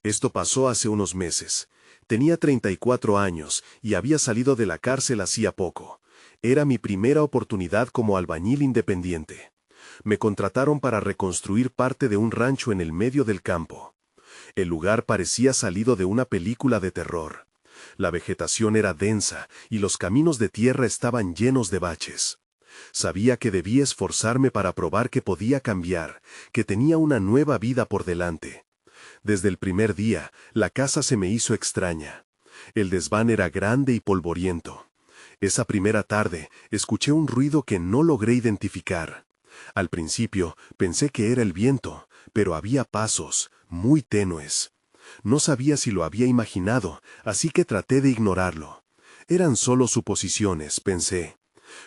Esto pasó hace unos meses. Tenía 34 años y había salido de la cárcel hacía poco. Era mi primera oportunidad como albañil independiente. Me contrataron para reconstruir parte de un rancho en el medio del campo. El lugar parecía salido de una película de terror. La vegetación era densa y los caminos de tierra estaban llenos de baches. Sabía que debía esforzarme para probar que podía cambiar, que tenía una nueva vida por delante. Desde el primer día, la casa se me hizo extraña. El desván era grande y polvoriento. Esa primera tarde, escuché un ruido que no logré identificar. Al principio, pensé que era el viento, pero había pasos, muy tenues. No sabía si lo había imaginado, así que traté de ignorarlo. Eran solo suposiciones, pensé.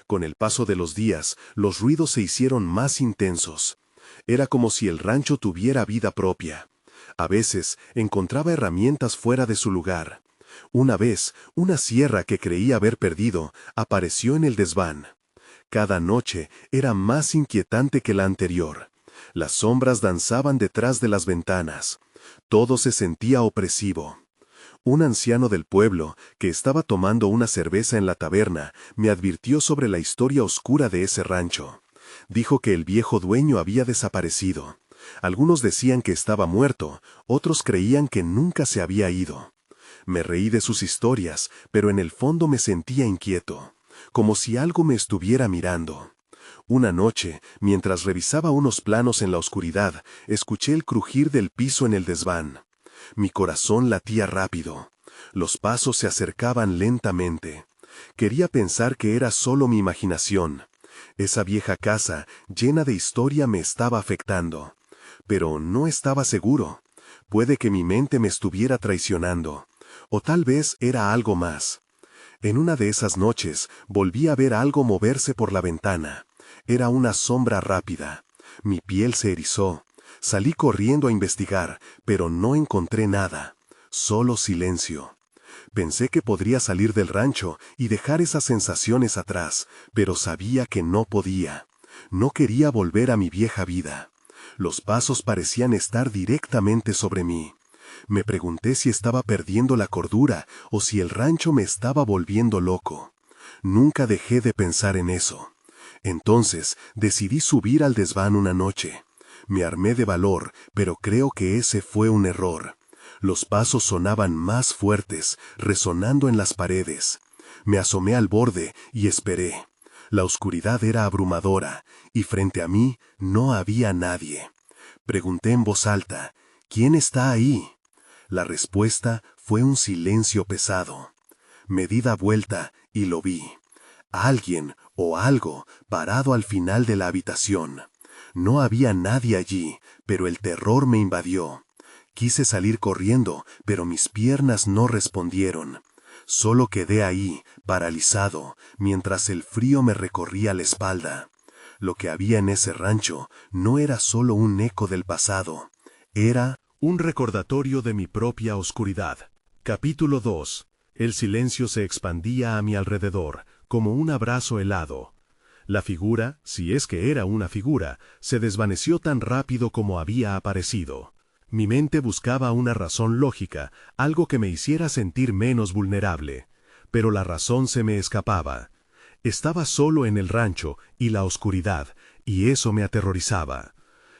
Con el paso de los días, los ruidos se hicieron más intensos. Era como si el rancho tuviera vida propia. A veces, encontraba herramientas fuera de su lugar. Una vez, una sierra que creía haber perdido, apareció en el desván. Cada noche era más inquietante que la anterior. Las sombras danzaban detrás de las ventanas. Todo se sentía opresivo. Un anciano del pueblo, que estaba tomando una cerveza en la taberna, me advirtió sobre la historia oscura de ese rancho. Dijo que el viejo dueño había desaparecido. Algunos decían que estaba muerto, otros creían que nunca se había ido. Me reí de sus historias, pero en el fondo me sentía inquieto, como si algo me estuviera mirando. Una noche, mientras revisaba unos planos en la oscuridad, escuché el crujir del piso en el desván. Mi corazón latía rápido. Los pasos se acercaban lentamente. Quería pensar que era solo mi imaginación. Esa vieja casa, llena de historia, me estaba afectando. Pero no estaba seguro. Puede que mi mente me estuviera traicionando. O tal vez era algo más. En una de esas noches, volví a ver algo moverse por la ventana. Era una sombra rápida. Mi piel se erizó. Salí corriendo a investigar, pero no encontré nada. Solo silencio. Pensé que podría salir del rancho y dejar esas sensaciones atrás, pero sabía que no podía. No quería volver a mi vieja vida. Los pasos parecían estar directamente sobre mí. Me pregunté si estaba perdiendo la cordura o si el rancho me estaba volviendo loco. Nunca dejé de pensar en eso. Entonces decidí subir al desván una noche. Me armé de valor, pero creo que ese fue un error. Los pasos sonaban más fuertes, resonando en las paredes. Me asomé al borde y esperé. La oscuridad era abrumadora, y frente a mí no había nadie. Pregunté en voz alta, ¿quién está ahí? La respuesta fue un silencio pesado. Me di la vuelta y lo vi. Alguien o algo parado al final de la habitación. No había nadie allí, pero el terror me invadió. Quise salir corriendo, pero mis piernas no respondieron. Solo quedé ahí, paralizado, mientras el frío me recorría la espalda. Lo que había en ese rancho no era solo un eco del pasado, era un recordatorio de mi propia oscuridad. Capítulo 2. El silencio se expandía a mi alrededor, como un abrazo helado. La figura, si es que era una figura, se desvaneció tan rápido como había aparecido. Mi mente buscaba una razón lógica, algo que me hiciera sentir menos vulnerable. Pero la razón se me escapaba. Estaba solo en el rancho y la oscuridad, y eso me aterrorizaba.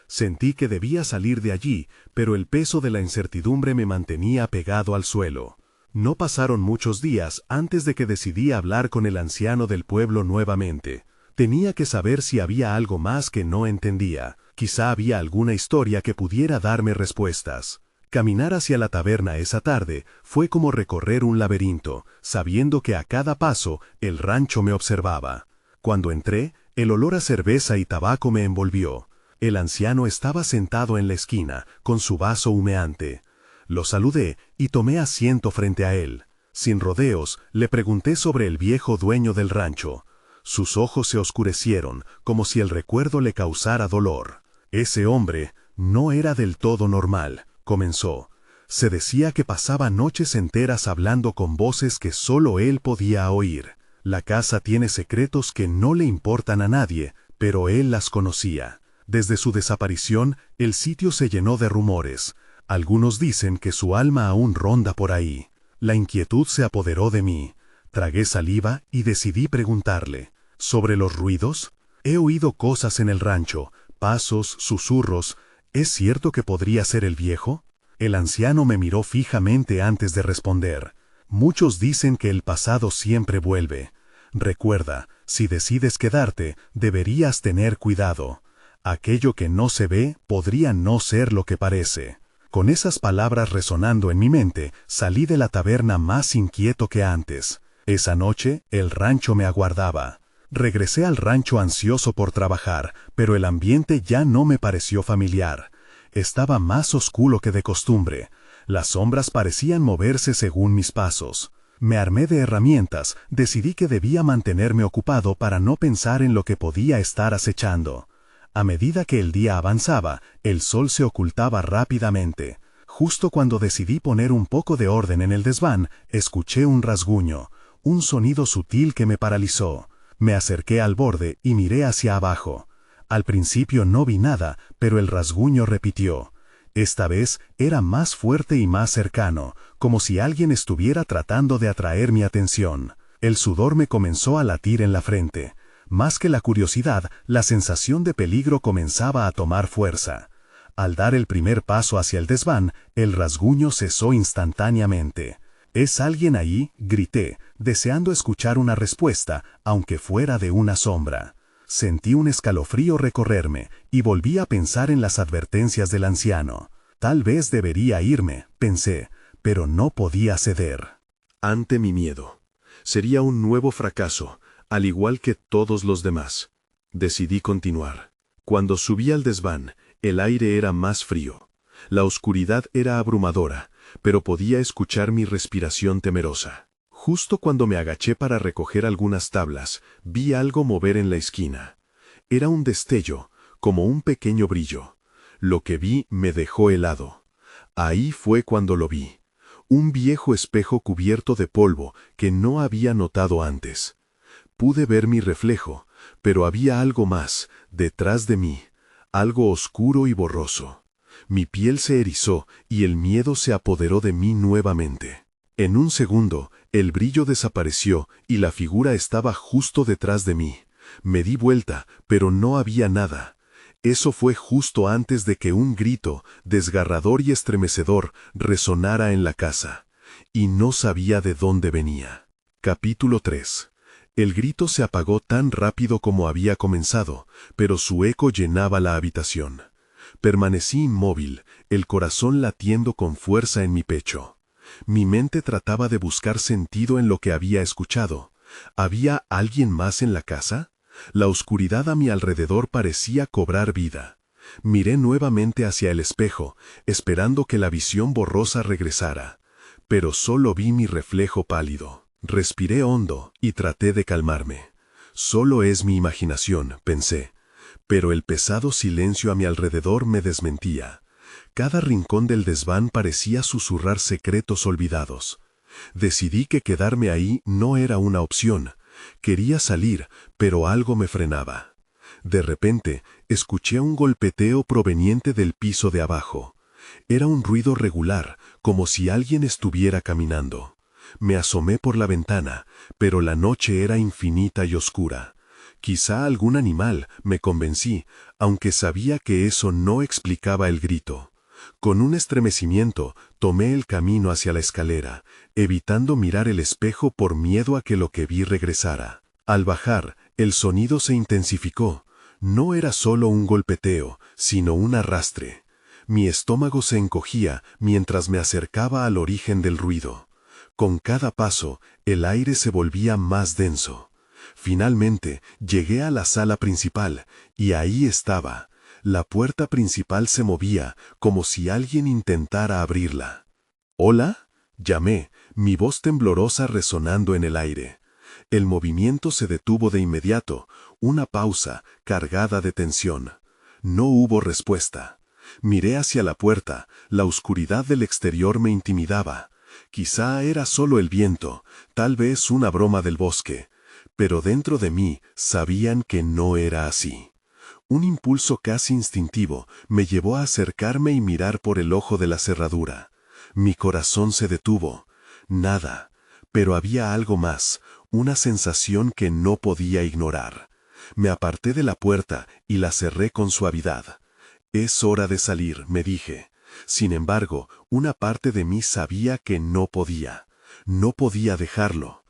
Sentí que debía salir de allí, pero el peso de la incertidumbre me mantenía pegado al suelo. No pasaron muchos días antes de que decidí hablar con el anciano del pueblo nuevamente. Tenía que saber si había algo más que no entendía. Quizá había alguna historia que pudiera darme respuestas. Caminar hacia la taberna esa tarde fue como recorrer un laberinto, sabiendo que a cada paso el rancho me observaba. Cuando entré, el olor a cerveza y tabaco me envolvió. El anciano estaba sentado en la esquina, con su vaso humeante. Lo saludé y tomé asiento frente a él. Sin rodeos, le pregunté sobre el viejo dueño del rancho. Sus ojos se oscurecieron, como si el recuerdo le causara dolor. Ese hombre no era del todo normal, comenzó. Se decía que pasaba noches enteras hablando con voces que solo él podía oír. La casa tiene secretos que no le importan a nadie, pero él las conocía. Desde su desaparición, el sitio se llenó de rumores. Algunos dicen que su alma aún ronda por ahí. La inquietud se apoderó de mí. Tragué saliva y decidí preguntarle. ¿Sobre los ruidos? He oído cosas en el rancho, pasos, susurros. ¿Es cierto que podría ser el viejo? El anciano me miró fijamente antes de responder. Muchos dicen que el pasado siempre vuelve. Recuerda, si decides quedarte, deberías tener cuidado. Aquello que no se ve podría no ser lo que parece. Con esas palabras resonando en mi mente, salí de la taberna más inquieto que antes. Esa noche, el rancho me aguardaba. Regresé al rancho ansioso por trabajar, pero el ambiente ya no me pareció familiar. Estaba más oscuro que de costumbre. Las sombras parecían moverse según mis pasos. Me armé de herramientas, decidí que debía mantenerme ocupado para no pensar en lo que podía estar acechando. A medida que el día avanzaba, el sol se ocultaba rápidamente. Justo cuando decidí poner un poco de orden en el desván, escuché un rasguño, un sonido sutil que me paralizó. Me acerqué al borde y miré hacia abajo. Al principio no vi nada, pero el rasguño repitió. Esta vez era más fuerte y más cercano, como si alguien estuviera tratando de atraer mi atención. El sudor me comenzó a latir en la frente. Más que la curiosidad, la sensación de peligro comenzaba a tomar fuerza. Al dar el primer paso hacia el desván, el rasguño cesó instantáneamente. ¿Es alguien ahí?, grité, deseando escuchar una respuesta, aunque fuera de una sombra. Sentí un escalofrío recorrerme, y volví a pensar en las advertencias del anciano. Tal vez debería irme, pensé, pero no podía ceder. Ante mi miedo. Sería un nuevo fracaso, al igual que todos los demás. Decidí continuar. Cuando subí al desván, el aire era más frío. La oscuridad era abrumadora, pero podía escuchar mi respiración temerosa. Justo cuando me agaché para recoger algunas tablas, vi algo mover en la esquina. Era un destello, como un pequeño brillo. Lo que vi me dejó helado. Ahí fue cuando lo vi. Un viejo espejo cubierto de polvo que no había notado antes. Pude ver mi reflejo, pero había algo más, detrás de mí, algo oscuro y borroso. Mi piel se erizó y el miedo se apoderó de mí nuevamente. En un segundo, el brillo desapareció y la figura estaba justo detrás de mí. Me di vuelta, pero no había nada. Eso fue justo antes de que un grito, desgarrador y estremecedor, resonara en la casa. Y no sabía de dónde venía. Capítulo 3. El grito se apagó tan rápido como había comenzado, pero su eco llenaba la habitación. Permanecí inmóvil, el corazón latiendo con fuerza en mi pecho. Mi mente trataba de buscar sentido en lo que había escuchado. ¿Había alguien más en la casa? La oscuridad a mi alrededor parecía cobrar vida. Miré nuevamente hacia el espejo, esperando que la visión borrosa regresara. Pero solo vi mi reflejo pálido. Respiré hondo y traté de calmarme. Solo es mi imaginación, pensé. Pero el pesado silencio a mi alrededor me desmentía. Cada rincón del desván parecía susurrar secretos olvidados. Decidí que quedarme ahí no era una opción. Quería salir, pero algo me frenaba. De repente, escuché un golpeteo proveniente del piso de abajo. Era un ruido regular, como si alguien estuviera caminando. Me asomé por la ventana, pero la noche era infinita y oscura. Quizá algún animal, me convencí, aunque sabía que eso no explicaba el grito. Con un estremecimiento, tomé el camino hacia la escalera, evitando mirar el espejo por miedo a que lo que vi regresara. Al bajar, el sonido se intensificó. No era solo un golpeteo, sino un arrastre. Mi estómago se encogía mientras me acercaba al origen del ruido. Con cada paso, el aire se volvía más denso. Finalmente, llegué a la sala principal, y ahí estaba. La puerta principal se movía, como si alguien intentara abrirla. «¿Hola?», llamé, mi voz temblorosa resonando en el aire. El movimiento se detuvo de inmediato, una pausa, cargada de tensión. No hubo respuesta. Miré hacia la puerta, la oscuridad del exterior me intimidaba. Quizá era solo el viento, tal vez una broma del bosque, pero dentro de mí sabían que no era así. Un impulso casi instintivo me llevó a acercarme y mirar por el ojo de la cerradura. Mi corazón se detuvo. Nada. Pero había algo más, una sensación que no podía ignorar. Me aparté de la puerta y la cerré con suavidad. Es hora de salir, me dije. Sin embargo, una parte de mí sabía que no podía. No podía dejarlo.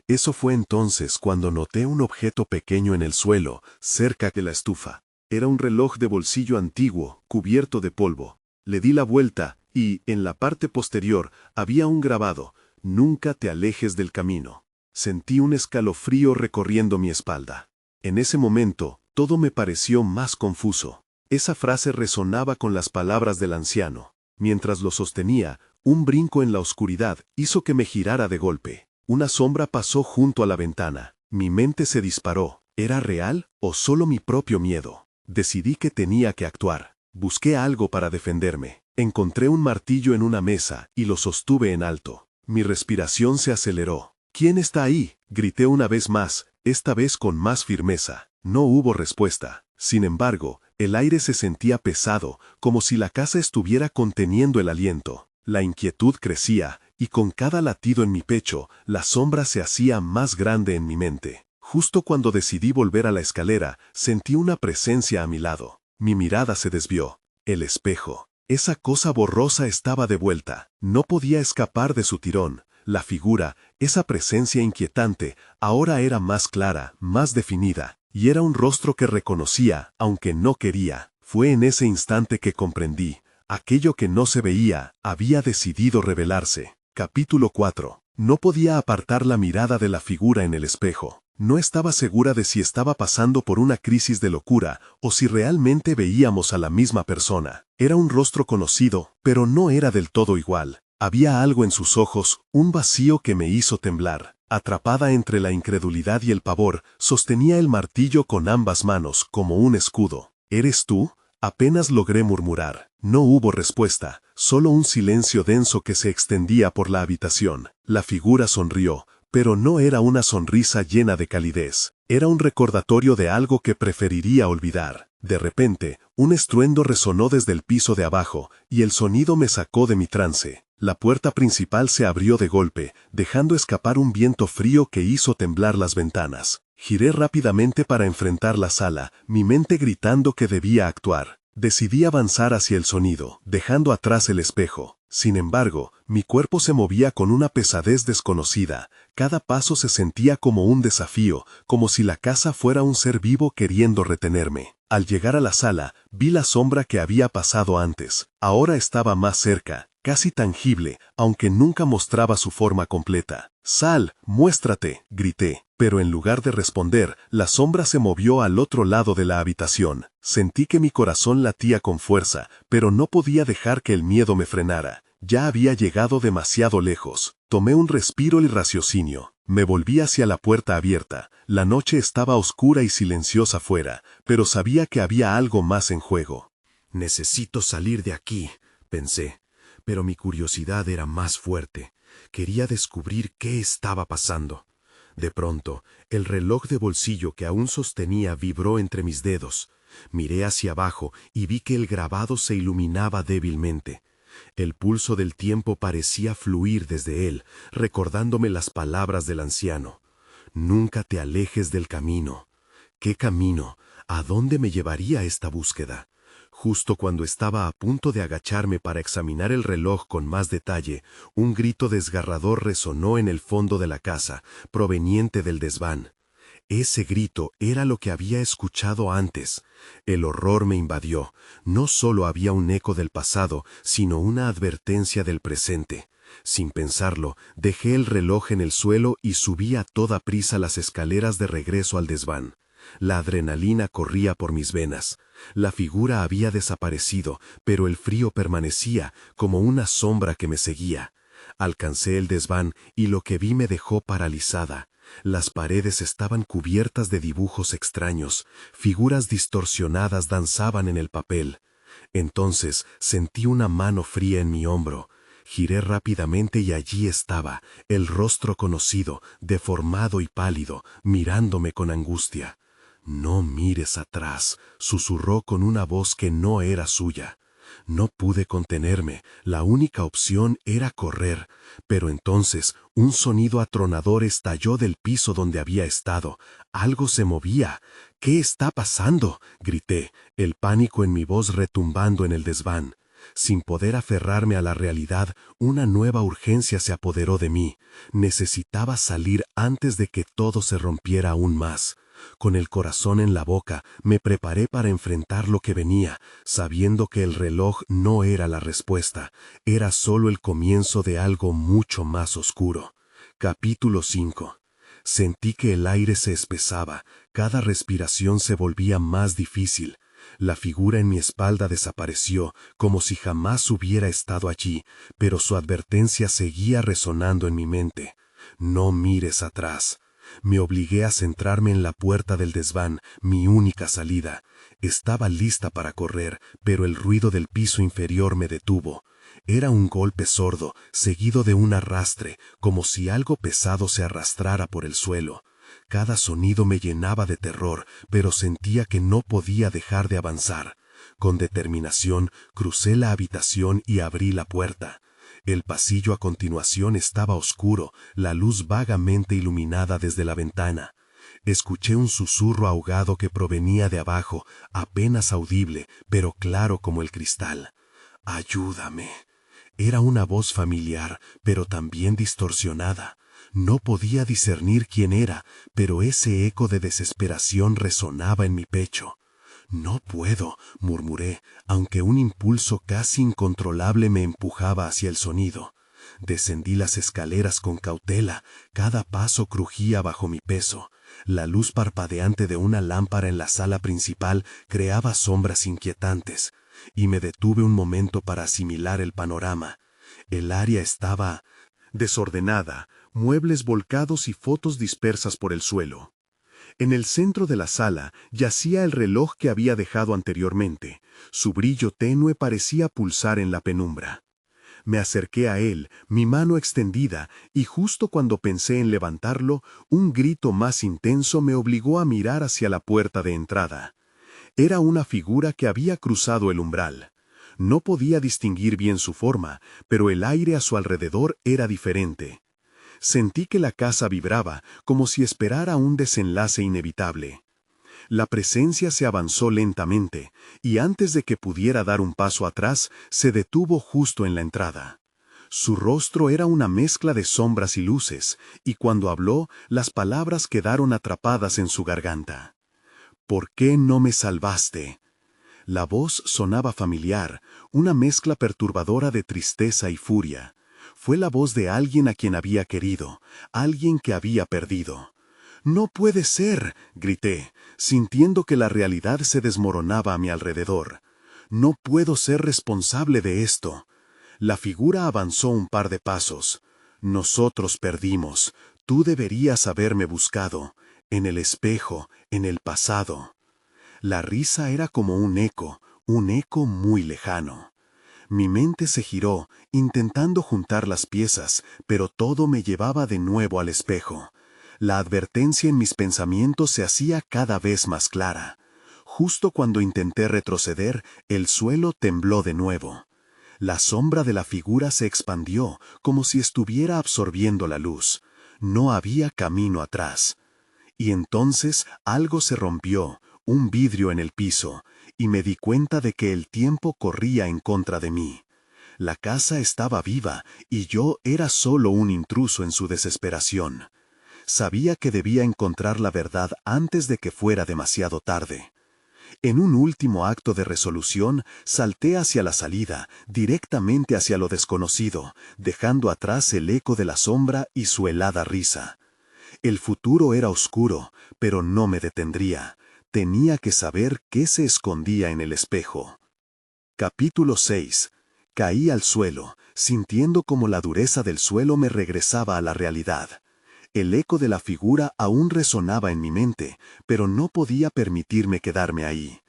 Eso fue entonces cuando noté un objeto pequeño en el suelo, cerca de la estufa. Era un reloj de bolsillo antiguo, cubierto de polvo. Le di la vuelta y, en la parte posterior, había un grabado: «Nunca te alejes del camino». Sentí un escalofrío recorriendo mi espalda. En ese momento, todo me pareció más confuso. Esa frase resonaba con las palabras del anciano. Mientras lo sostenía, un brinco en la oscuridad hizo que me girara de golpe. Una sombra pasó junto a la ventana. Mi mente se disparó. ¿Era real o solo mi propio miedo? Decidí que tenía que actuar. Busqué algo para defenderme. Encontré un martillo en una mesa y lo sostuve en alto. Mi respiración se aceleró. «¿Quién está ahí?», grité una vez más, esta vez con más firmeza. No hubo respuesta. Sin embargo, el aire se sentía pesado, como si la casa estuviera conteniendo el aliento. La inquietud crecía, y con cada latido en mi pecho, la sombra se hacía más grande en mi mente. Justo cuando decidí volver a la escalera, sentí una presencia a mi lado. Mi mirada se desvió. El espejo. Esa cosa borrosa estaba de vuelta. No podía escapar de su tirón. La figura, esa presencia inquietante, ahora era más clara, más definida, y era un rostro que reconocía, aunque no quería. Fue en ese instante que comprendí. Aquello que no se veía, había decidido revelarse. Capítulo 4. No podía apartar la mirada de la figura en el espejo. No estaba segura de si estaba pasando por una crisis de locura o si realmente veíamos a la misma persona. Era un rostro conocido, pero no era del todo igual. Había algo en sus ojos, un vacío que me hizo temblar. Atrapada entre la incredulidad y el pavor, sostenía el martillo con ambas manos, como un escudo. «¿Eres tú?», apenas logré murmurar. No hubo respuesta, solo un silencio denso que se extendía por la habitación. La figura sonrió, pero no era una sonrisa llena de calidez. Era un recordatorio de algo que preferiría olvidar. De repente, un estruendo resonó desde el piso de abajo, y el sonido me sacó de mi trance. La puerta principal se abrió de golpe, dejando escapar un viento frío que hizo temblar las ventanas. Giré rápidamente para enfrentar la sala, mi mente gritando que debía actuar. Decidí avanzar hacia el sonido, dejando atrás el espejo. Sin embargo, mi cuerpo se movía con una pesadez desconocida. Cada paso se sentía como un desafío, como si la casa fuera un ser vivo queriendo retenerme. Al llegar a la sala, vi la sombra que había pasado antes. Ahora estaba más cerca, casi tangible, aunque nunca mostraba su forma completa. «Sal, muéstrate», grité. Pero en lugar de responder, la sombra se movió al otro lado de la habitación. Sentí que mi corazón latía con fuerza, pero no podía dejar que el miedo me frenara. Ya había llegado demasiado lejos. Tomé un respiro y raciocinio. Me volví hacia la puerta abierta. La noche estaba oscura y silenciosa fuera, pero sabía que había algo más en juego. «Necesito salir de aquí», pensé. Pero mi curiosidad era más fuerte. Quería descubrir qué estaba pasando. De pronto, el reloj de bolsillo que aún sostenía vibró entre mis dedos. Miré hacia abajo y vi que el grabado se iluminaba débilmente. El pulso del tiempo parecía fluir desde él, recordándome las palabras del anciano. «Nunca te alejes del camino». ¿Qué camino? ¿A dónde me llevaría esta búsqueda? Justo cuando estaba a punto de agacharme para examinar el reloj con más detalle, un grito desgarrador resonó en el fondo de la casa, proveniente del desván. Ese grito era lo que había escuchado antes. El horror me invadió. No solo había un eco del pasado, sino una advertencia del presente. Sin pensarlo, dejé el reloj en el suelo y subí a toda prisa las escaleras de regreso al desván. La adrenalina corría por mis venas. La figura había desaparecido, pero el frío permanecía, como una sombra que me seguía. Alcancé el desván y lo que vi me dejó paralizada. Las paredes estaban cubiertas de dibujos extraños, figuras distorsionadas danzaban en el papel. Entonces sentí una mano fría en mi hombro. Giré rápidamente y allí estaba, el rostro conocido, deformado y pálido, mirándome con angustia. No mires atrás, susurró con una voz que no era suya. No pude contenerme, la única opción era correr, pero entonces un sonido atronador estalló del piso donde había estado. Algo se movía. ¿Qué está pasando?, grité, el pánico en mi voz retumbando en el desván. Sin poder aferrarme a la realidad, una nueva urgencia se apoderó de mí. Necesitaba salir antes de que todo se rompiera aún más. Con el corazón en la boca, me preparé para enfrentar lo que venía, sabiendo que el reloj no era la respuesta, era solo el comienzo de algo mucho más oscuro. Capítulo 5. Sentí que el aire se espesaba, cada respiración se volvía más difícil. La figura en mi espalda desapareció, como si jamás hubiera estado allí, pero su advertencia seguía resonando en mi mente. No mires atrás. Me obligué a centrarme en la puerta del desván, mi única salida. Estaba lista para correr, pero el ruido del piso inferior me detuvo. Era un golpe sordo, seguido de un arrastre, como si algo pesado se arrastrara por el suelo. Cada sonido me llenaba de terror, pero sentía que no podía dejar de avanzar. Con determinación, crucé la habitación y abrí la puerta. El pasillo a continuación estaba oscuro, la luz vagamente iluminada desde la ventana. Escuché un susurro ahogado que provenía de abajo, apenas audible, pero claro como el cristal. «Ayúdame». Era una voz familiar, pero también distorsionada. No podía discernir quién era, pero ese eco de desesperación resonaba en mi pecho. «No puedo», murmuré, aunque un impulso casi incontrolable me empujaba hacia el sonido. Descendí las escaleras con cautela, cada paso crujía bajo mi peso. La luz parpadeante de una lámpara en la sala principal creaba sombras inquietantes, y me detuve un momento para asimilar el panorama. El área estaba desordenada, muebles volcados y fotos dispersas por el suelo. En el centro de la sala yacía el reloj que había dejado anteriormente. Su brillo tenue parecía pulsar en la penumbra. Me acerqué a él, mi mano extendida, y justo cuando pensé en levantarlo, un grito más intenso me obligó a mirar hacia la puerta de entrada. Era una figura que había cruzado el umbral. No podía distinguir bien su forma, pero el aire a su alrededor era diferente. Sentí que la casa vibraba, como si esperara un desenlace inevitable. La presencia se avanzó lentamente, y antes de que pudiera dar un paso atrás, se detuvo justo en la entrada. Su rostro era una mezcla de sombras y luces, y cuando habló, las palabras quedaron atrapadas en su garganta. «¿Por qué no me salvaste?». La voz sonaba familiar, una mezcla perturbadora de tristeza y furia. Fue la voz de alguien a quien había querido, alguien que había perdido. «No puede ser», grité, sintiendo que la realidad se desmoronaba a mi alrededor. «No puedo ser responsable de esto». La figura avanzó un par de pasos. «Nosotros perdimos. Tú deberías haberme buscado. En el espejo, en el pasado». La risa era como un eco muy lejano. Mi mente se giró, intentando juntar las piezas, pero todo me llevaba de nuevo al espejo. La advertencia en mis pensamientos se hacía cada vez más clara. Justo cuando intenté retroceder, el suelo tembló de nuevo. La sombra de la figura se expandió, como si estuviera absorbiendo la luz. No había camino atrás. Y entonces algo se rompió, un vidrio en el piso, y me di cuenta de que el tiempo corría en contra de mí. La casa estaba viva, y yo era solo un intruso en su desesperación. Sabía que debía encontrar la verdad antes de que fuera demasiado tarde. En un último acto de resolución, salté hacia la salida, directamente hacia lo desconocido, dejando atrás el eco de la sombra y su helada risa. El futuro era oscuro, pero no me detendría. Tenía que saber qué se escondía en el espejo. Capítulo 6. Caí al suelo, sintiendo como la dureza del suelo me regresaba a la realidad. El eco de la figura aún resonaba en mi mente, pero no podía permitirme quedarme ahí.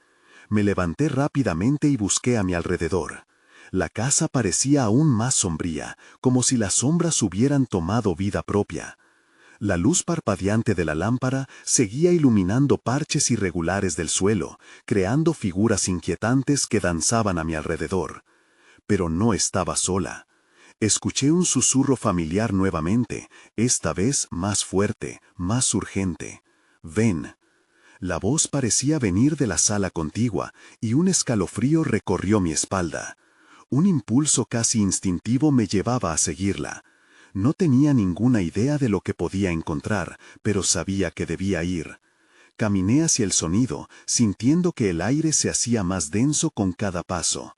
Me levanté rápidamente y busqué a mi alrededor. La casa parecía aún más sombría, como si las sombras hubieran tomado vida propia. La luz parpadeante de la lámpara seguía iluminando parches irregulares del suelo, creando figuras inquietantes que danzaban a mi alrededor. Pero no estaba sola. Escuché un susurro familiar nuevamente, esta vez más fuerte, más urgente. «Ven». La voz parecía venir de la sala contigua, y un escalofrío recorrió mi espalda. Un impulso casi instintivo me llevaba a seguirla. No tenía ninguna idea de lo que podía encontrar, pero sabía que debía ir. Caminé hacia el sonido, sintiendo que el aire se hacía más denso con cada paso.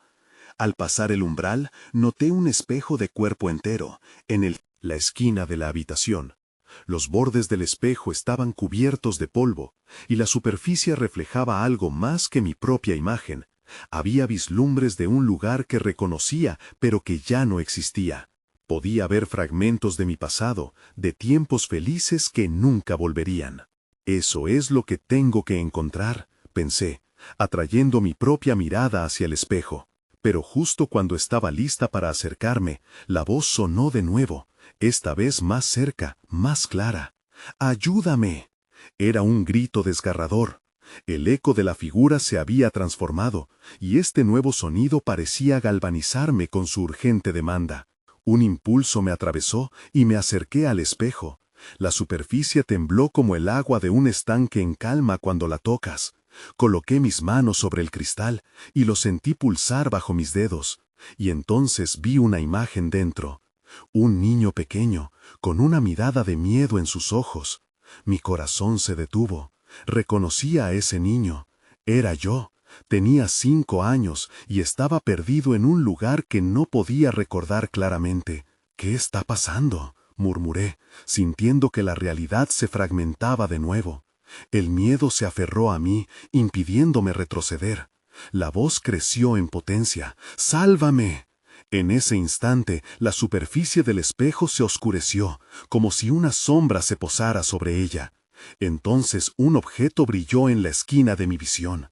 Al pasar el umbral, noté un espejo de cuerpo entero, en la esquina de la habitación. Los bordes del espejo estaban cubiertos de polvo, y la superficie reflejaba algo más que mi propia imagen. Había vislumbres de un lugar que reconocía, pero que ya no existía. Podía ver fragmentos de mi pasado, de tiempos felices que nunca volverían. Eso es lo que tengo que encontrar, pensé, atrayendo mi propia mirada hacia el espejo. Pero justo cuando estaba lista para acercarme, la voz sonó de nuevo, esta vez más cerca, más clara. ¡Ayúdame! Era un grito desgarrador. El eco de la figura se había transformado, y este nuevo sonido parecía galvanizarme con su urgente demanda. Un impulso me atravesó y me acerqué al espejo. La superficie tembló como el agua de un estanque en calma cuando la tocas. Coloqué mis manos sobre el cristal y lo sentí pulsar bajo mis dedos, y entonces vi una imagen dentro. Un niño pequeño, con una mirada de miedo en sus ojos. Mi corazón se detuvo. Reconocí a ese niño. Era yo. Tenía 5 años y estaba perdido en un lugar que no podía recordar claramente. «¿Qué está pasando?», murmuré, sintiendo que la realidad se fragmentaba de nuevo. El miedo se aferró a mí, impidiéndome retroceder. La voz creció en potencia. «¡Sálvame!». En ese instante, la superficie del espejo se oscureció, como si una sombra se posara sobre ella. Entonces un objeto brilló en la esquina de mi visión.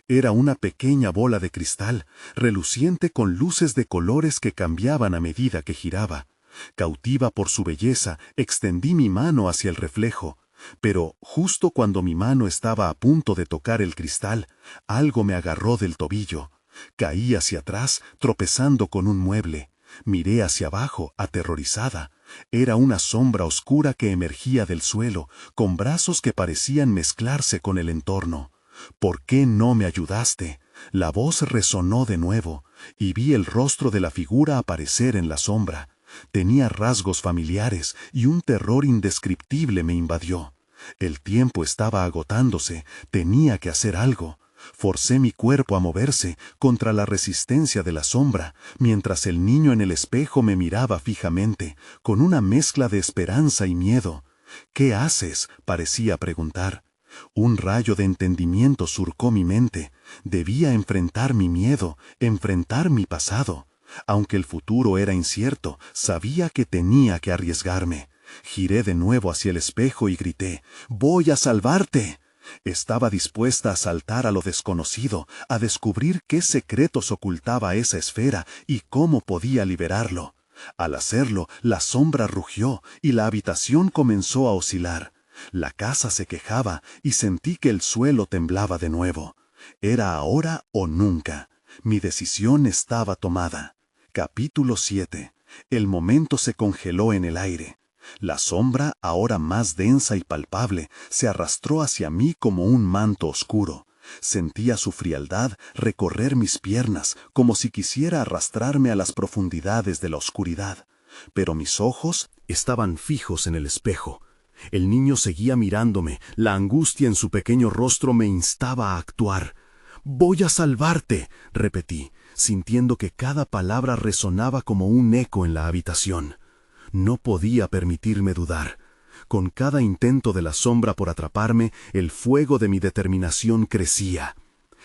Era una pequeña bola de cristal, reluciente con luces de colores que cambiaban a medida que giraba. Cautiva por su belleza, extendí mi mano hacia el reflejo. Pero justo cuando mi mano estaba a punto de tocar el cristal, algo me agarró del tobillo. Caí hacia atrás, tropezando con un mueble. Miré hacia abajo, aterrorizada. Era una sombra oscura que emergía del suelo, con brazos que parecían mezclarse con el entorno. «¿Por qué no me ayudaste?». La voz resonó de nuevo, y vi el rostro de la figura aparecer en la sombra. Tenía rasgos familiares, y un terror indescriptible me invadió. El tiempo estaba agotándose, tenía que hacer algo. Forcé mi cuerpo a moverse contra la resistencia de la sombra, mientras el niño en el espejo me miraba fijamente, con una mezcla de esperanza y miedo. «¿Qué haces?», parecía preguntar. Un rayo de entendimiento surcó mi mente. Debía enfrentar mi miedo, enfrentar mi pasado. Aunque el futuro era incierto, sabía que tenía que arriesgarme. Giré de nuevo hacia el espejo y grité: «¡Voy a salvarte!». Estaba dispuesta a saltar a lo desconocido, a descubrir qué secretos ocultaba esa esfera y cómo podía liberarlo. Al hacerlo, la sombra rugió y la habitación comenzó a oscilar. La casa se quejaba y sentí que el suelo temblaba de nuevo. Era ahora o nunca. Mi decisión estaba tomada. Capítulo 7. El momento se congeló en el aire. La sombra, ahora más densa y palpable, se arrastró hacia mí como un manto oscuro. Sentía su frialdad recorrer mis piernas, como si quisiera arrastrarme a las profundidades de la oscuridad. Pero mis ojos estaban fijos en el espejo. El niño seguía mirándome, la angustia en su pequeño rostro me instaba a actuar. «Voy a salvarte», repetí, sintiendo que cada palabra resonaba como un eco en la habitación. No podía permitirme dudar. Con cada intento de la sombra por atraparme, el fuego de mi determinación crecía.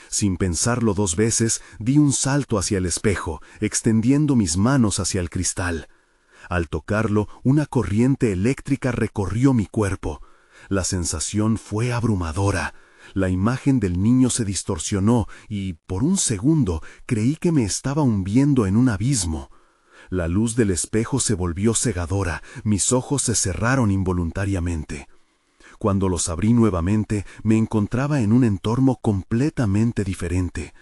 Sin pensarlo 2 veces, di un salto hacia el espejo, extendiendo mis manos hacia el cristal. Al tocarlo, una corriente eléctrica recorrió mi cuerpo. La sensación fue abrumadora. La imagen del niño se distorsionó y, por un segundo, creí que me estaba hundiendo en un abismo. La luz del espejo se volvió cegadora, mis ojos se cerraron involuntariamente. Cuando los abrí nuevamente, me encontraba en un entorno completamente diferente.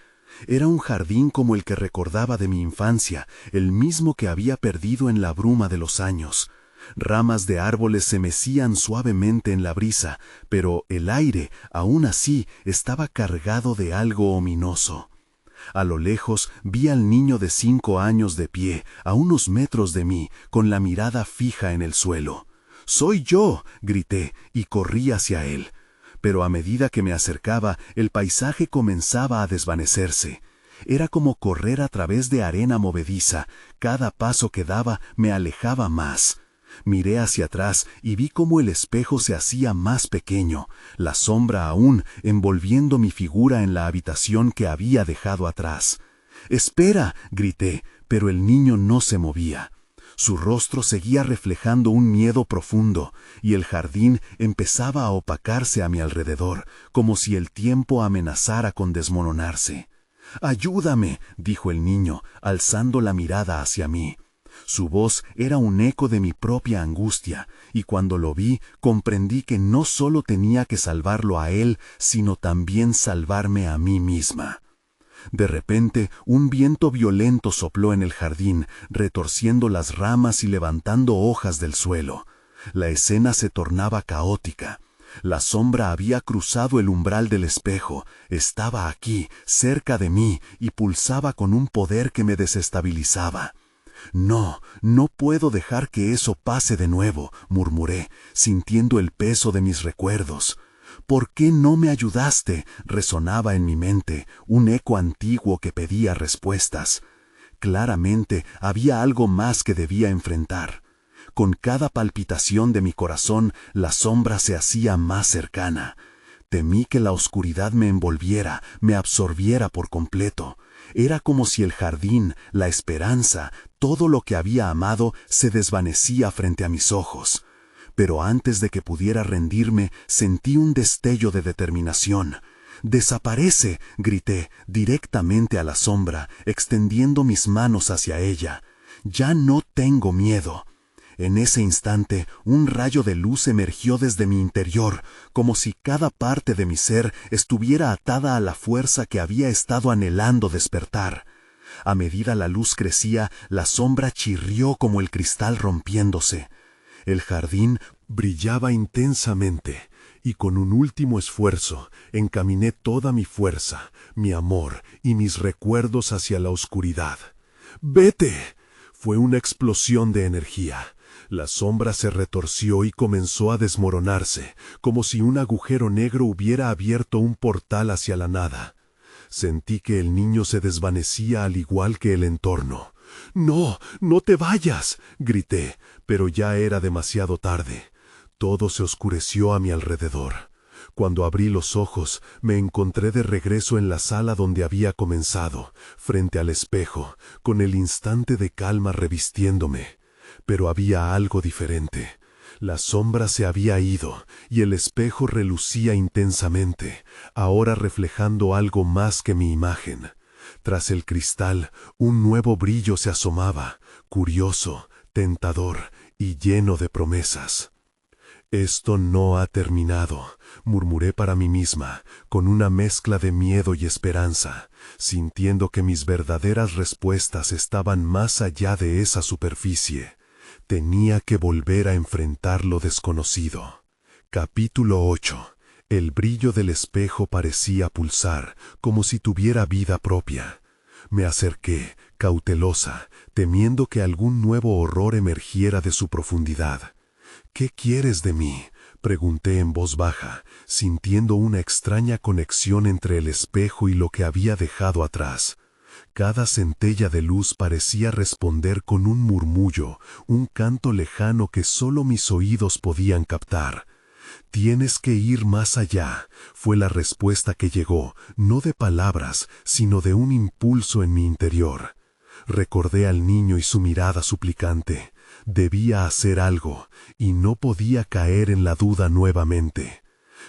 Era un jardín como el que recordaba de mi infancia, el mismo que había perdido en la bruma de los años. Ramas de árboles se mecían suavemente en la brisa, pero el aire, aún así, estaba cargado de algo ominoso. A lo lejos vi al niño de 5 años de pie, a unos metros de mí, con la mirada fija en el suelo. «¡Soy yo!», grité, y corrí hacia él. Pero a medida que me acercaba, el paisaje comenzaba a desvanecerse. Era como correr a través de arena movediza. Cada paso que daba me alejaba más. Miré hacia atrás y vi cómo el espejo se hacía más pequeño, la sombra aún envolviendo mi figura en la habitación que había dejado atrás. «¡Espera!», grité, pero el niño no se movía. Su rostro seguía reflejando un miedo profundo, y el jardín empezaba a opacarse a mi alrededor, como si el tiempo amenazara con desmoronarse. «¡Ayúdame!», dijo el niño, alzando la mirada hacia mí. Su voz era un eco de mi propia angustia, y cuando lo vi comprendí que no solo tenía que salvarlo a él, sino también salvarme a mí misma. De repente, un viento violento sopló en el jardín, retorciendo las ramas y levantando hojas del suelo. La escena se tornaba caótica. La sombra había cruzado el umbral del espejo, estaba aquí, cerca de mí, y pulsaba con un poder que me desestabilizaba. «No, no puedo dejar que eso pase de nuevo», murmuré, sintiendo el peso de mis recuerdos. «¿Por qué no me ayudaste?», resonaba en mi mente, un eco antiguo que pedía respuestas. Claramente había algo más que debía enfrentar. Con cada palpitación de mi corazón, la sombra se hacía más cercana. Temí que la oscuridad me envolviera, me absorbiera por completo. Era como si el jardín, la esperanza, todo lo que había amado se desvanecía frente a mis ojos. Pero antes de que pudiera rendirme, sentí un destello de determinación. «¡Desaparece!», grité, directamente a la sombra, extendiendo mis manos hacia ella. «Ya no tengo miedo». En ese instante, un rayo de luz emergió desde mi interior, como si cada parte de mi ser estuviera atada a la fuerza que había estado anhelando despertar. A medida la luz crecía, la sombra chirrió como el cristal rompiéndose. El jardín brillaba intensamente, y con un último esfuerzo encaminé toda mi fuerza, mi amor y mis recuerdos hacia la oscuridad. «¡Vete!». Fue una explosión de energía. La sombra se retorció y comenzó a desmoronarse, como si un agujero negro hubiera abierto un portal hacia la nada. Sentí que el niño se desvanecía al igual que el entorno. «¡No, no te vayas!», grité, pero ya era demasiado tarde. Todo se oscureció a mi alrededor. Cuando abrí los ojos, me encontré de regreso en la sala donde había comenzado, frente al espejo, con el instante de calma revistiéndome. Pero había algo diferente. La sombra se había ido, y el espejo relucía intensamente, ahora reflejando algo más que mi imagen. Tras el cristal, un nuevo brillo se asomaba, curioso, tentador y lleno de promesas. «Esto no ha terminado», murmuré para mí misma, con una mezcla de miedo y esperanza, sintiendo que mis verdaderas respuestas estaban más allá de esa superficie. Tenía que volver a enfrentar lo desconocido. Capítulo 8. El brillo del espejo parecía pulsar, como si tuviera vida propia. Me acerqué, cautelosa, temiendo que algún nuevo horror emergiera de su profundidad. «¿Qué quieres de mí?», pregunté en voz baja, sintiendo una extraña conexión entre el espejo y lo que había dejado atrás. Cada centella de luz parecía responder con un murmullo, un canto lejano que solo mis oídos podían captar. «Tienes que ir más allá», fue la respuesta que llegó, no de palabras, sino de un impulso en mi interior. Recordé al niño y su mirada suplicante. Debía hacer algo, y no podía caer en la duda nuevamente.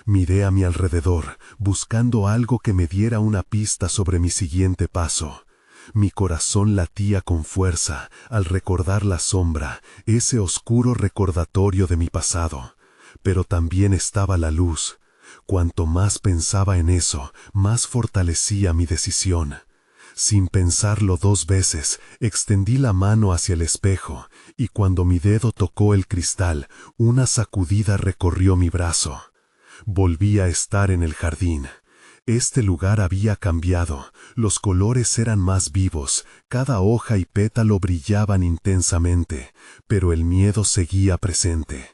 Miré a mi alrededor, buscando algo que me diera una pista sobre mi siguiente paso. Mi corazón latía con fuerza al recordar la sombra, ese oscuro recordatorio de mi pasado. Pero también estaba la luz. Cuanto más pensaba en eso, más fortalecía mi decisión. Sin pensarlo 2 veces, extendí la mano hacia el espejo, y cuando mi dedo tocó el cristal, una sacudida recorrió mi brazo. Volví a estar en el jardín. Este lugar había cambiado, los colores eran más vivos, cada hoja y pétalo brillaban intensamente, pero el miedo seguía presente.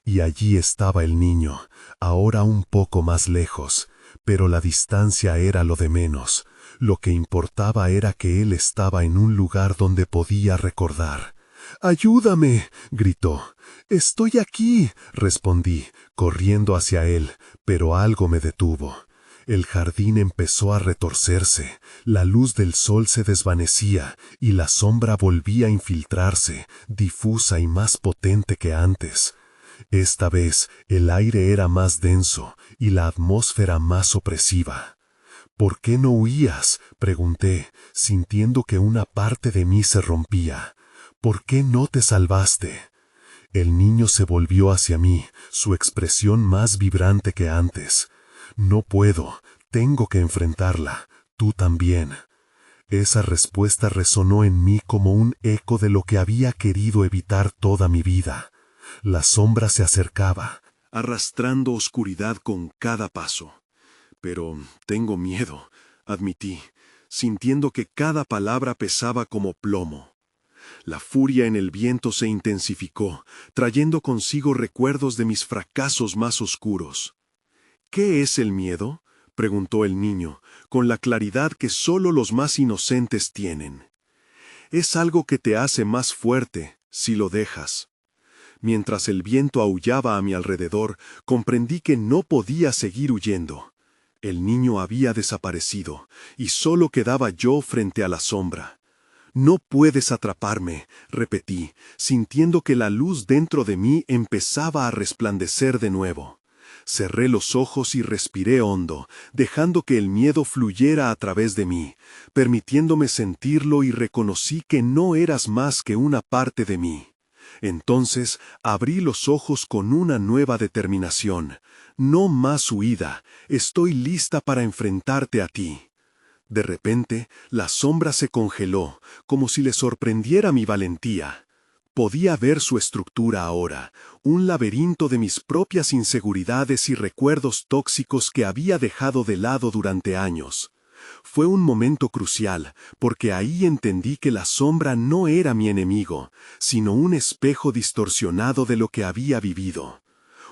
Y allí estaba el niño, ahora un poco más lejos, pero la distancia era lo de menos. Lo que importaba era que él estaba en un lugar donde podía recordar. «¡Ayúdame!», gritó. «Estoy aquí», respondí, corriendo hacia él, pero algo me detuvo. El jardín empezó a retorcerse, la luz del sol se desvanecía y la sombra volvía a infiltrarse, difusa y más potente que antes. Esta vez el aire era más denso y la atmósfera más opresiva. «¿Por qué no huías?», pregunté, sintiendo que una parte de mí se rompía. «¿Por qué no te salvaste?». El niño se volvió hacia mí, su expresión más vibrante que antes. «No puedo, tengo que enfrentarla, tú también». Esa respuesta resonó en mí como un eco de lo que había querido evitar toda mi vida. La sombra se acercaba, arrastrando oscuridad con cada paso. «Pero tengo miedo», admití, sintiendo que cada palabra pesaba como plomo. La furia en el viento se intensificó, trayendo consigo recuerdos de mis fracasos más oscuros. «¿Qué es el miedo?», preguntó el niño, con la claridad que solo los más inocentes tienen. «Es algo que te hace más fuerte, si lo dejas». Mientras el viento aullaba a mi alrededor, comprendí que no podía seguir huyendo. El niño había desaparecido, y solo quedaba yo frente a la sombra. «No puedes atraparme», repetí, sintiendo que la luz dentro de mí empezaba a resplandecer de nuevo. Cerré los ojos y respiré hondo, dejando que el miedo fluyera a través de mí, permitiéndome sentirlo, y reconocí que no eras más que una parte de mí. Entonces abrí los ojos con una nueva determinación. «No más huida, estoy lista para enfrentarte a ti». De repente, la sombra se congeló, como si le sorprendiera mi valentía. Podía ver su estructura ahora, un laberinto de mis propias inseguridades y recuerdos tóxicos que había dejado de lado durante años. Fue un momento crucial, porque ahí entendí que la sombra no era mi enemigo, sino un espejo distorsionado de lo que había vivido.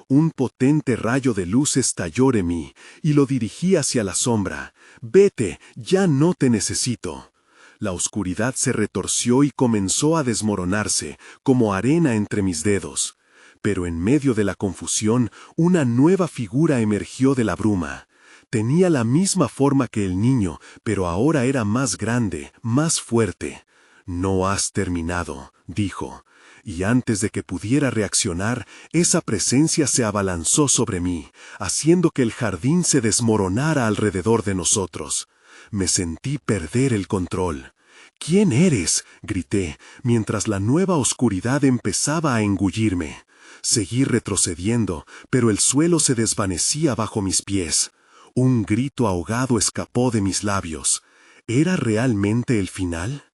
Un potente rayo de luz estalló en mí, y lo dirigí hacia la sombra. «Vete, ya no te necesito». La oscuridad se retorció y comenzó a desmoronarse, como arena entre mis dedos. Pero en medio de la confusión, una nueva figura emergió de la bruma. Tenía la misma forma que el niño, pero ahora era más grande, más fuerte. «No has terminado», dijo. Y antes de que pudiera reaccionar, esa presencia se abalanzó sobre mí, haciendo que el jardín se desmoronara alrededor de nosotros. Me sentí perder el control. «¿Quién eres?», grité, mientras la nueva oscuridad empezaba a engullirme. Seguí retrocediendo, pero el suelo se desvanecía bajo mis pies. Un grito ahogado escapó de mis labios. ¿Era realmente el final?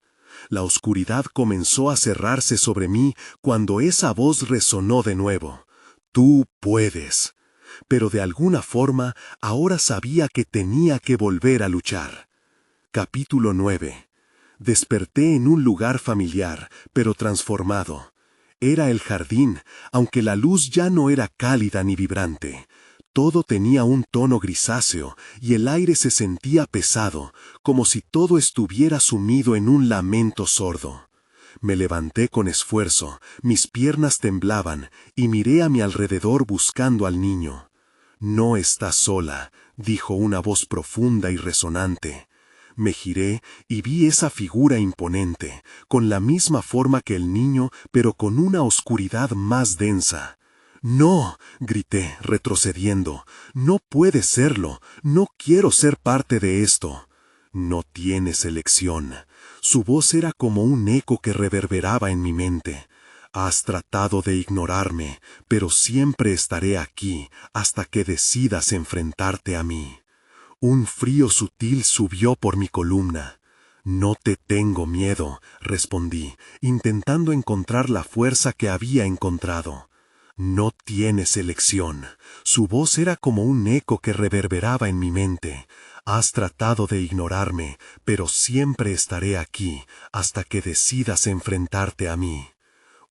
La oscuridad comenzó a cerrarse sobre mí cuando esa voz resonó de nuevo. «Tú puedes». Pero de alguna forma, ahora sabía que tenía que volver a luchar. Capítulo 9. Desperté en un lugar familiar, pero transformado. Era el jardín, aunque la luz ya no era cálida ni vibrante. Todo tenía un tono grisáceo y el aire se sentía pesado, como si todo estuviera sumido en un lamento sordo. Me levanté con esfuerzo, mis piernas temblaban y miré a mi alrededor buscando al niño. «No estás sola», dijo una voz profunda y resonante. Me giré y vi esa figura imponente, con la misma forma que el niño, pero con una oscuridad más densa. «No», grité, retrocediendo. «No puede serlo. No quiero ser parte de esto». «No tienes elección». Su voz era como un eco que reverberaba en mi mente. Has tratado de ignorarme, pero siempre estaré aquí hasta que decidas enfrentarte a mí. Un frío sutil subió por mi columna. No te tengo miedo, respondí, intentando encontrar la fuerza que había encontrado. No tienes elección. Su voz era como un eco que reverberaba en mi mente. Has tratado de ignorarme, pero siempre estaré aquí hasta que decidas enfrentarte a mí.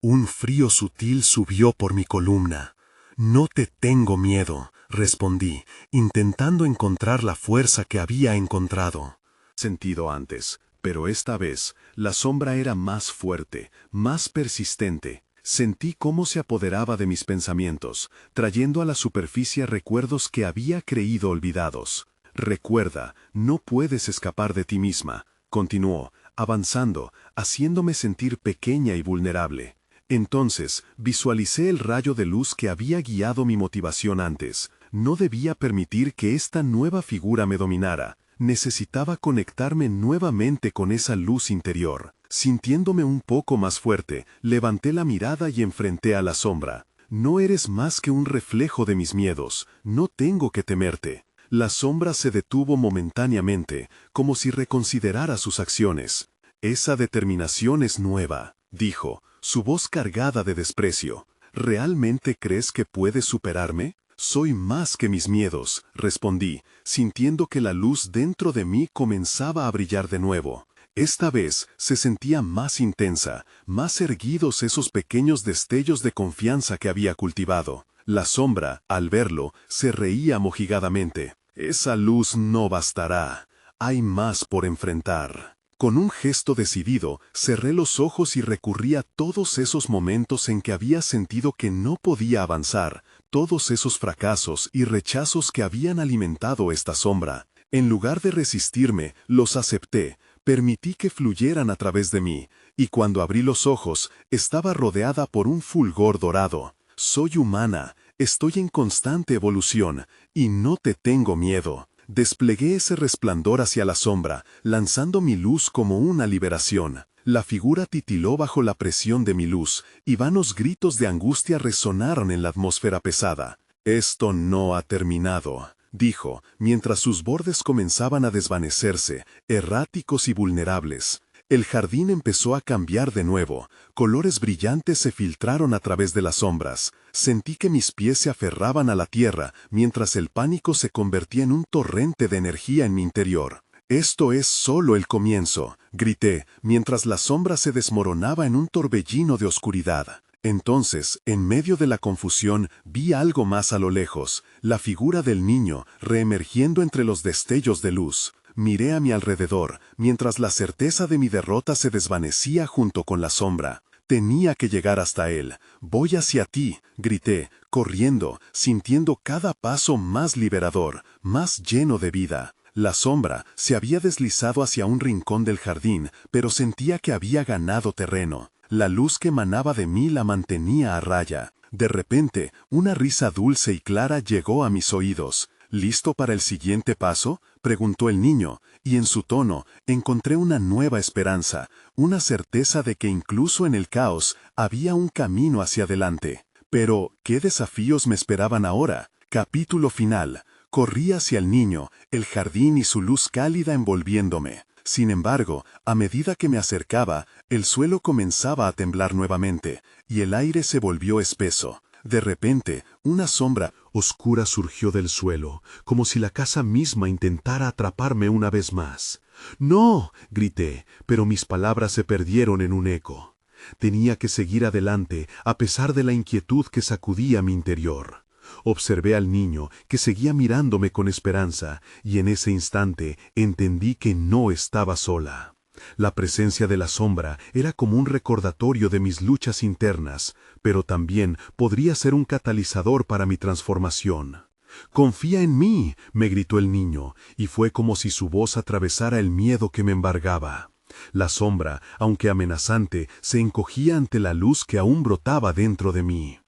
Un frío sutil subió por mi columna. No te tengo miedo, respondí, intentando encontrar la fuerza que había encontrado. Sentido antes, pero esta vez la sombra era más fuerte, más persistente. Sentí cómo se apoderaba de mis pensamientos, trayendo a la superficie recuerdos que había creído olvidados. Recuerda, no puedes escapar de ti misma, continuó, avanzando, haciéndome sentir pequeña y vulnerable. Entonces, visualicé el rayo de luz que había guiado mi motivación antes. No debía permitir que esta nueva figura me dominara. Necesitaba conectarme nuevamente con esa luz interior. Sintiéndome un poco más fuerte, levanté la mirada y enfrenté a la sombra. No eres más que un reflejo de mis miedos. No tengo que temerte. La sombra se detuvo momentáneamente, como si reconsiderara sus acciones. Esa determinación es nueva, dijo, su voz cargada de desprecio. ¿Realmente crees que puedes superarme? Soy más que mis miedos, respondí, sintiendo que la luz dentro de mí comenzaba a brillar de nuevo. Esta vez se sentía más intensa, más erguidos esos pequeños destellos de confianza que había cultivado. La sombra, al verlo, se reía mojigadamente. Esa luz no bastará. Hay más por enfrentar. Con un gesto decidido, cerré los ojos y recurrí a todos esos momentos en que había sentido que no podía avanzar, todos esos fracasos y rechazos que habían alimentado esta sombra. En lugar de resistirme, los acepté, permití que fluyeran a través de mí, y cuando abrí los ojos, estaba rodeada por un fulgor dorado. Soy humana, estoy en constante evolución, y no te tengo miedo. Desplegué ese resplandor hacia la sombra, lanzando mi luz como una liberación. La figura titiló bajo la presión de mi luz, y vanos gritos de angustia resonaron en la atmósfera pesada. Esto no ha terminado, dijo, mientras sus bordes comenzaban a desvanecerse, erráticos y vulnerables. El jardín empezó a cambiar de nuevo. Colores brillantes se filtraron a través de las sombras. Sentí que mis pies se aferraban a la tierra, mientras el pánico se convertía en un torrente de energía en mi interior. Esto es solo el comienzo, grité, mientras la sombra se desmoronaba en un torbellino de oscuridad. Entonces, en medio de la confusión, vi algo más a lo lejos, la figura del niño, reemergiendo entre los destellos de luz. Miré a mi alrededor, mientras la certeza de mi derrota se desvanecía junto con la sombra. Tenía que llegar hasta él. Voy hacia ti, grité, corriendo, sintiendo cada paso más liberador, más lleno de vida. La sombra se había deslizado hacia un rincón del jardín, pero sentía que había ganado terreno. La luz que emanaba de mí la mantenía a raya. De repente, una risa dulce y clara llegó a mis oídos. ¿Listo para el siguiente paso?, preguntó el niño, y en su tono encontré una nueva esperanza, una certeza de que incluso en el caos había un camino hacia adelante. Pero, ¿qué desafíos me esperaban ahora? Capítulo final. Corrí hacia el niño, el jardín y su luz cálida envolviéndome. Sin embargo, a medida que me acercaba, el suelo comenzaba a temblar nuevamente, y el aire se volvió espeso. De repente, una sombra oscura surgió del suelo, como si la casa misma intentara atraparme una vez más. ¡No!, grité, pero mis palabras se perdieron en un eco. Tenía que seguir adelante, a pesar de la inquietud que sacudía mi interior. Observé al niño, que seguía mirándome con esperanza, y en ese instante entendí que no estaba sola. La presencia de la sombra era como un recordatorio de mis luchas internas, pero también podría ser un catalizador para mi transformación. «Confía en mí», me gritó el niño, y fue como si su voz atravesara el miedo que me embargaba. La sombra, aunque amenazante, se encogía ante la luz que aún brotaba dentro de mí.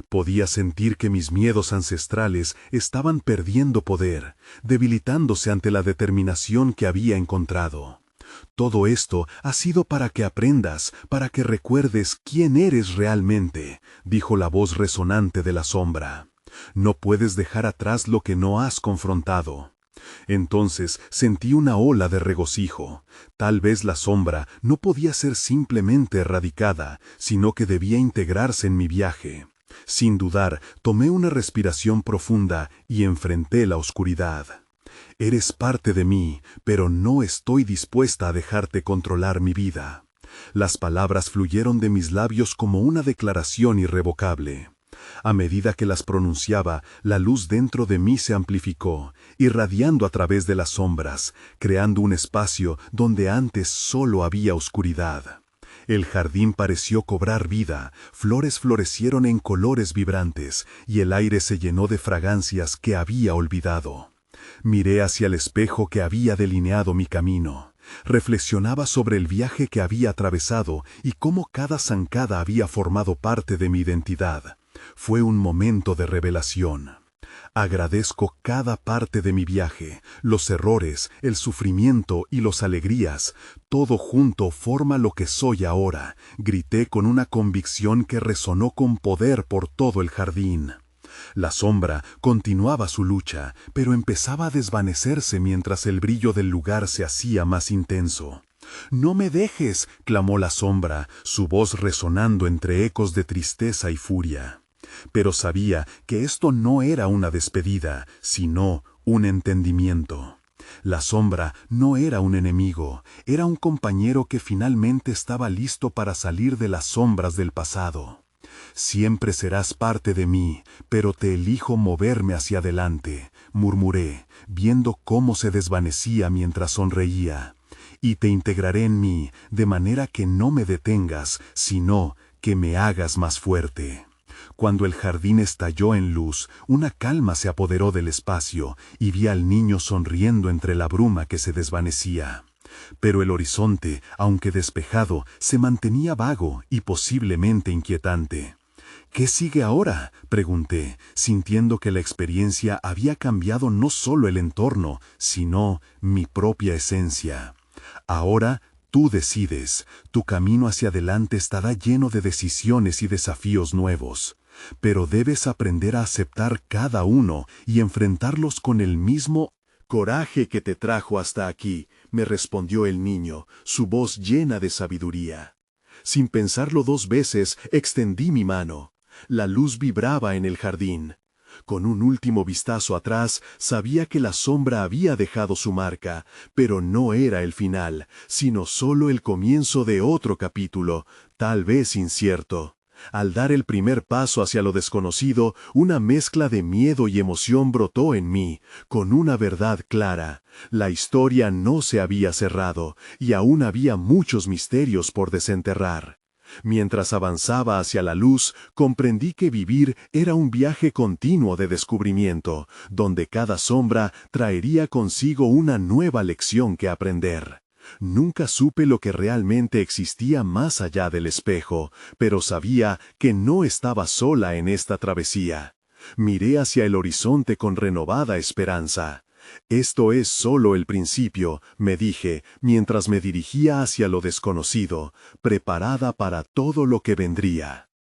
Podía sentir que mis miedos ancestrales estaban perdiendo poder, debilitándose ante la determinación que había encontrado. Todo esto ha sido para que aprendas, para que recuerdes quién eres realmente, dijo la voz resonante de la sombra. No puedes dejar atrás lo que no has confrontado. Entonces sentí una ola de regocijo. Tal vez la sombra no podía ser simplemente erradicada, sino que debía integrarse en mi viaje. Sin dudar, tomé una respiración profunda y enfrenté la oscuridad. Eres parte de mí, pero no estoy dispuesta a dejarte controlar mi vida. Las palabras fluyeron de mis labios como una declaración irrevocable. A medida que las pronunciaba, la luz dentro de mí se amplificó, irradiando a través de las sombras, creando un espacio donde antes solo había oscuridad. El jardín pareció cobrar vida, flores florecieron en colores vibrantes, y el aire se llenó de fragancias que había olvidado. Miré hacia el espejo que había delineado mi camino. Reflexionaba sobre el viaje que había atravesado y cómo cada zancada había formado parte de mi identidad. Fue un momento de revelación. Agradezco cada parte de mi viaje, los errores, el sufrimiento y las alegrías. Todo junto forma lo que soy ahora, grité con una convicción que resonó con poder por todo el jardín. La sombra continuaba su lucha, pero empezaba a desvanecerse mientras el brillo del lugar se hacía más intenso. «¡No me dejes!», clamó la sombra, su voz resonando entre ecos de tristeza y furia. Pero sabía que esto no era una despedida, sino un entendimiento. La sombra no era un enemigo, era un compañero que finalmente estaba listo para salir de las sombras del pasado. «Siempre serás parte de mí, pero te elijo moverme hacia adelante», murmuré, viendo cómo se desvanecía mientras sonreía. «Y te integraré en mí, de manera que no me detengas, sino que me hagas más fuerte». Cuando el jardín estalló en luz, una calma se apoderó del espacio y vi al niño sonriendo entre la bruma que se desvanecía. Pero el horizonte, aunque despejado, se mantenía vago y posiblemente inquietante. «¿Qué sigue ahora?», pregunté, sintiendo que la experiencia había cambiado no solo el entorno, sino mi propia esencia. «Ahora tú decides, tu camino hacia adelante estará lleno de decisiones y desafíos nuevos. Pero debes aprender a aceptar cada uno y enfrentarlos con el mismo coraje que te trajo hasta aquí», me respondió el niño, su voz llena de sabiduría. Sin pensarlo 2 veces, extendí mi mano. La luz vibraba en el jardín. Con un último vistazo atrás, sabía que la sombra había dejado su marca, pero no era el final, sino solo el comienzo de otro capítulo, tal vez incierto. Al dar el primer paso hacia lo desconocido, una mezcla de miedo y emoción brotó en mí, con una verdad clara. La historia no se había cerrado, y aún había muchos misterios por desenterrar. Mientras avanzaba hacia la luz, comprendí que vivir era un viaje continuo de descubrimiento, donde cada sombra traería consigo una nueva lección que aprender. Nunca supe lo que realmente existía más allá del espejo, pero sabía que no estaba sola en esta travesía. Miré hacia el horizonte con renovada esperanza. «Esto es solo el principio», me dije, mientras me dirigía hacia lo desconocido, preparada para todo lo que vendría.